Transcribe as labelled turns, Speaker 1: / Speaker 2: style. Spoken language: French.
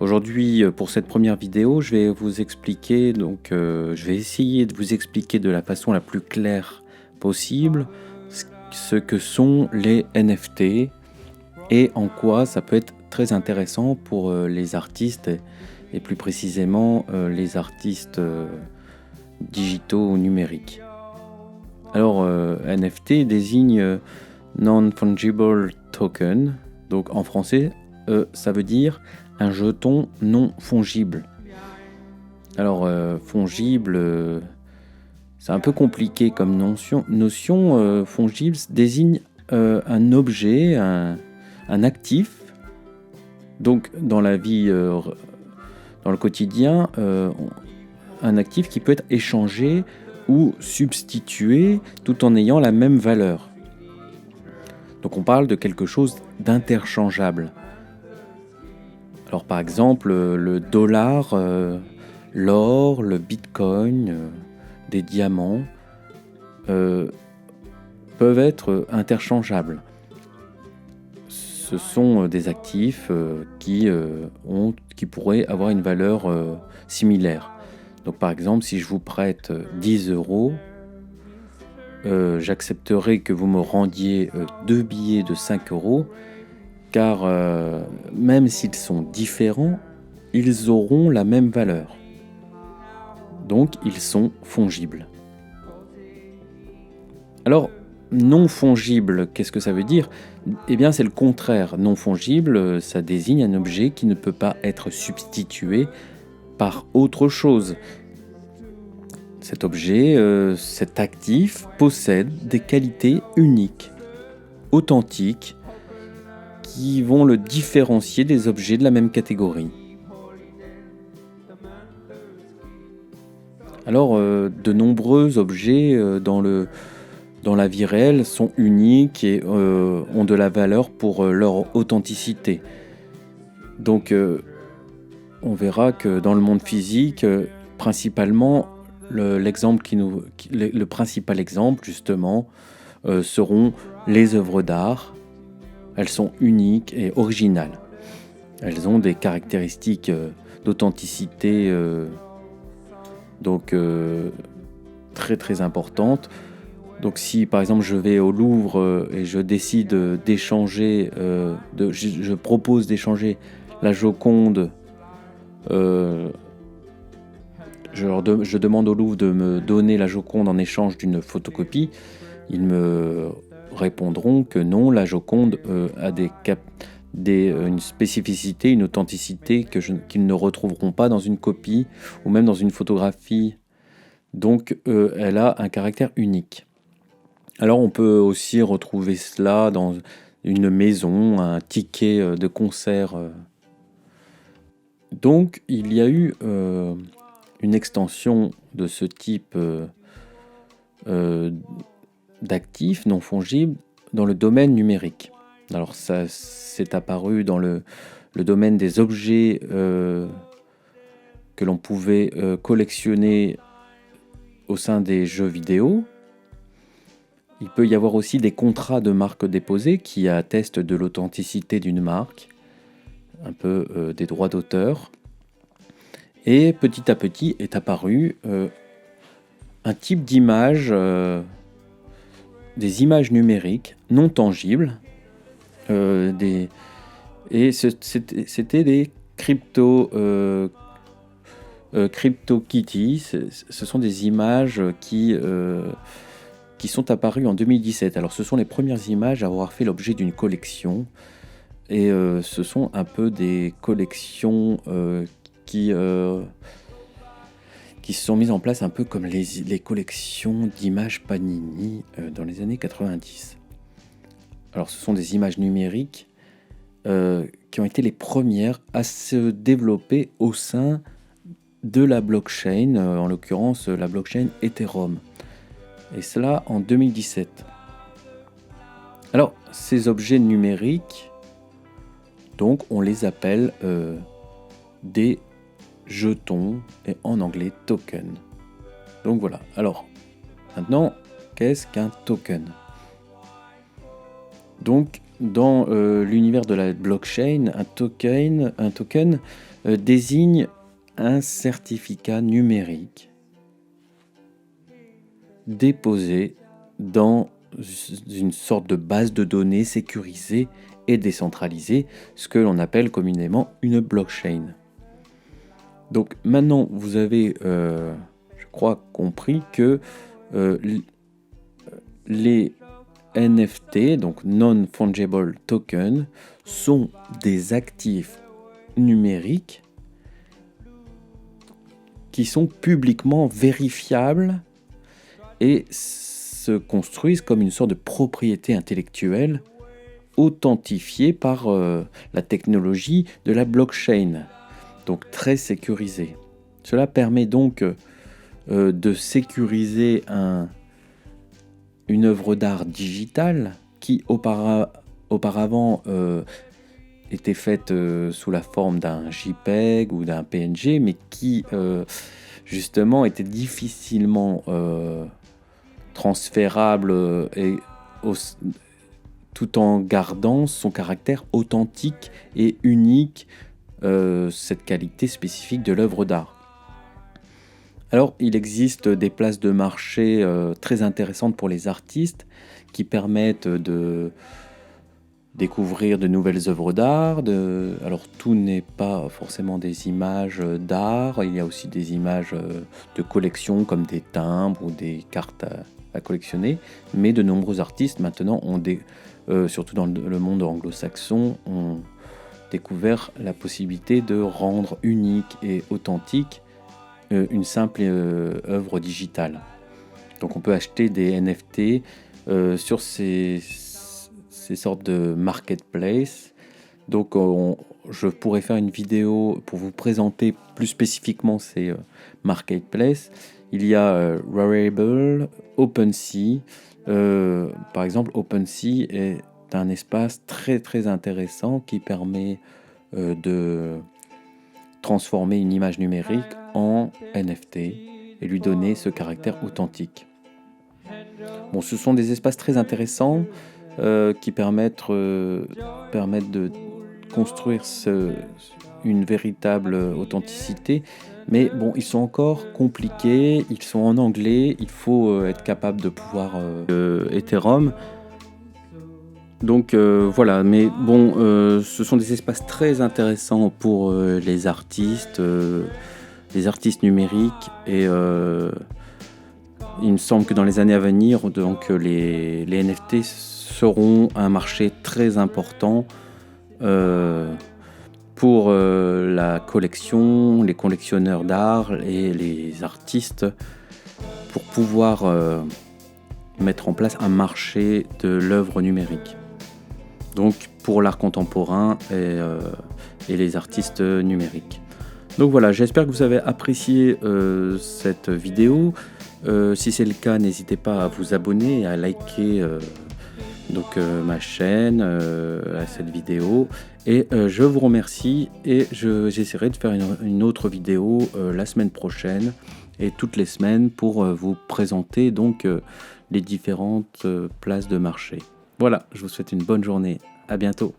Speaker 1: Aujourd'hui, pour cette première vidéo, je vais vous expliquer, je vais essayer de vous expliquer de la façon la plus claire possible ce que sont les NFT et en quoi ça peut être très intéressant pour les artistes et plus précisément les artistes digitaux ou numériques. Alors, NFT désigne Non-Fungible Token, donc en français, ça veut dire un jeton non fongible. Alors, fongible, c'est un peu compliqué comme notion. Fongible désigne un objet, un actif. Donc, dans la vie, dans le quotidien, un actif qui peut être échangé ou substitué tout en ayant la même valeur. Donc, on parle de quelque chose d'interchangeable. Alors par exemple, le dollar, l'or, le bitcoin, des diamants peuvent être interchangeables. Ce sont des actifs qui pourraient avoir une valeur similaire. Donc par exemple, si je vous prête 10 euros, j'accepterai que vous me rendiez 2 billets de 5 euros, car même s'ils sont différents, ils auront la même valeur. Donc, ils sont fongibles. Alors, non fongible, qu'est-ce que ça veut dire ? Eh bien, c'est le contraire. Non fongible, ça désigne un objet qui ne peut pas être substitué par autre chose. Cet objet, cet actif, possède des qualités uniques, authentiques, qui vont le différencier des objets de la même catégorie. Alors, de nombreux objets dans la vie réelle sont uniques et ont de la valeur pour leur authenticité. Donc, on verra que dans le monde physique, principalement, le principal exemple, justement, seront les œuvres d'art. Elles sont uniques et originales. Elles ont des caractéristiques d'authenticité très très importantes. Donc si par exemple je vais au Louvre et je décide d'échanger, je propose d'échanger la Joconde, je demande au Louvre de me donner la Joconde en échange d'une photocopie, ils me répondront que non, la Joconde a une spécificité, une authenticité qu'ils ne retrouveront pas dans une copie ou même dans une photographie. Donc elle a un caractère unique. Alors on peut aussi retrouver cela dans une maison, un ticket de concert. Donc il y a eu une extension de ce type d'actifs non fongibles dans le domaine numérique. Alors ça s'est apparu dans le domaine des objets que l'on pouvait collectionner au sein des jeux vidéo. Il peut y avoir aussi des contrats de marque déposés qui attestent de l'authenticité d'une marque, un peu des droits d'auteur. Et petit à petit est apparu un type d'image, des images numériques non tangibles, c'était des CryptoKitties. Ce sont des images qui sont apparues en 2017. Alors ce sont les premières images à avoir fait l'objet d'une collection. Et ce sont un peu des collections qui se sont mises en place un peu comme les collections d'images Panini dans les années 90. Alors ce sont des images numériques qui ont été les premières à se développer au sein de la blockchain, en l'occurrence la blockchain Ethereum. Et cela en 2017. Alors ces objets numériques, donc on les appelle des jetons, et en anglais token. Donc voilà. Alors maintenant, qu'est-ce qu'un token ? Donc dans l'univers de la blockchain, un token désigne un certificat numérique déposé dans une sorte de base de données sécurisée et décentralisée, ce que l'on appelle communément une blockchain. Donc maintenant, vous avez, je crois, compris que les NFT, donc Non-Fungible Token, sont des actifs numériques qui sont publiquement vérifiables et se construisent comme une sorte de propriété intellectuelle authentifiée par la technologie de la blockchain, donc très sécurisée. Cela permet donc de sécuriser une œuvre d'art digitale qui auparavant était faite sous la forme d'un JPEG ou d'un PNG, mais qui justement était difficilement transférable tout en gardant son caractère authentique et unique, cette qualité spécifique de l'œuvre d'art. Alors, il existe des places de marché très intéressantes pour les artistes qui permettent de découvrir de nouvelles œuvres d'art. Alors, tout n'est pas forcément des images d'art, il y a aussi des images de collection comme des timbres ou des cartes à collectionner, mais de nombreux artistes maintenant surtout dans le monde anglo-saxon, ont découvert la possibilité de rendre unique et authentique une simple œuvre digitale. Donc on peut acheter des NFT sur ces sortes de marketplace. Donc je pourrais faire une vidéo pour vous présenter plus spécifiquement ces marketplaces. Il y a Rarible, OpenSea. Par exemple, OpenSea est un espace très très intéressant qui permet de transformer une image numérique en NFT et lui donner ce caractère authentique. Bon, ce sont des espaces très intéressants qui permettent de construire une véritable authenticité, mais bon, ils sont encore compliqués, ils sont en anglais, il faut être capable de pouvoir Ethereum. Donc voilà, mais bon, ce sont des espaces très intéressants pour les artistes numériques, et il me semble que dans les années à venir, donc les NFT seront un marché très important pour la collection, les collectionneurs d'art et les artistes, pour pouvoir mettre en place un marché de l'œuvre numérique. Donc pour l'art contemporain et les artistes numériques. Donc voilà, j'espère que vous avez apprécié cette vidéo. Si c'est le cas, n'hésitez pas à vous abonner et à liker ma chaîne, à cette vidéo. Et je vous remercie, et j'essaierai de faire une autre vidéo la semaine prochaine et toutes les semaines pour vous présenter donc les différentes places de marché. Voilà, je vous souhaite une bonne journée. À bientôt.